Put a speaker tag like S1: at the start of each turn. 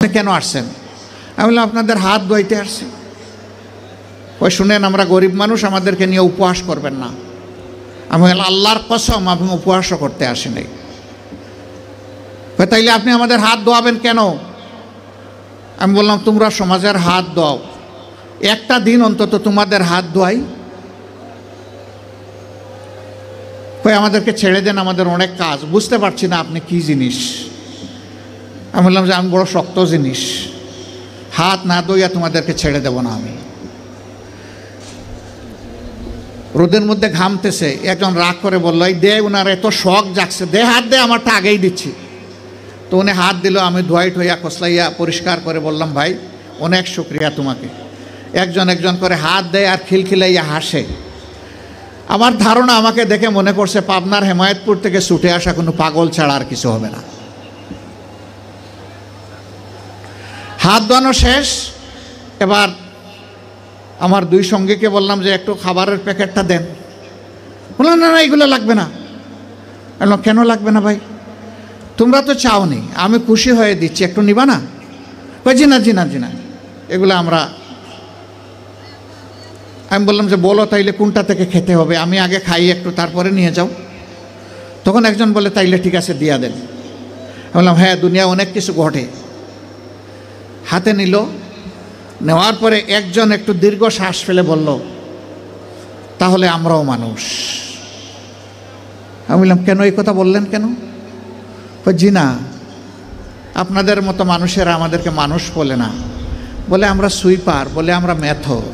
S1: আপনি কেন আসছেন? আমি বললাম আপনাদের হাত ধুইতে আসছি। ওই শুনেন, আমরা গরিব মানুষ, আমাদেরকে নিয়ে উপহাস করবেন না। আমি বললাম আল্লাহর কসম আমি উপহাসও করতে আসি নাই। তাইলে আপনি আমাদের হাত ধোয়াবেন কেন? আমি বললাম তোমরা সমাজের হাত ধোও, একটা দিন অন্তত তোমাদের হাত ধোয়াই। আমাদেরকে ছেড়ে দেন, আমাদের অনেক কাজ, বুঝতে পারছি না আপনি কি জিনিস। আমি বললাম যে আমি বড় শক্ত জিনিস, হাত না ধুইয়া তোমাদেরকে ছেড়ে দেব না আমি। রোদের মধ্যে ঘামতেছে, একজন রাগ করে বললো এই দে, ওনার এত শখ জাগছে, দে হাত দে, আমারটা আগেই দিচ্ছি। তো উনি হাত দিল, আমি ধোয়াই ঠোয়া কসলাইয়া পরিষ্কার করে বললাম ভাই অনেক শুক্রিয়া তোমাকে। একজন একজন করে হাত দেয় আর খিলখিলাইয়া হাসে। আমার ধারণা আমাকে দেখে মনে করছে পাবনার হেমায়েতপুর থেকে ছুটে আসা কোনো পাগল ছাড়া আর কিছু হবে না। হাত ধোয়ানো শেষ, এবার আমার দুই সঙ্গীকে বললাম যে একটু খাবারের প্যাকেটটা দেন। বললাম না না এগুলো লাগবে না। বললাম কেন লাগবে না ভাই? তোমরা তো চাওনি, আমি খুশি হয়ে দিচ্ছি, একটু নিবা না? জি না জি না জি না, এগুলো আমরা। আমি বললাম যে বলো তাইলে কোনটা থেকে খেতে হবে, আমি আগে খাই একটু, তারপরে নিয়ে যাও। তখন একজন বলে তাইলে ঠিক আছে দিয়া দেন। বললাম হ্যাঁ, দুনিয়া অনেক কিছু ঘটে। হাতে নিল, নেওয়ার পরে একজন একটু দীর্ঘ শ্বাস ফেলে বলল তাহলে আমরাও মানুষ। আমি বললাম কেন এই কথা বললেন কেন? জি না, আপনাদের মতো মানুষেরা আমাদেরকে মানুষ বলে না, বলে আমরা সুইপার, বলে আমরা মেথর।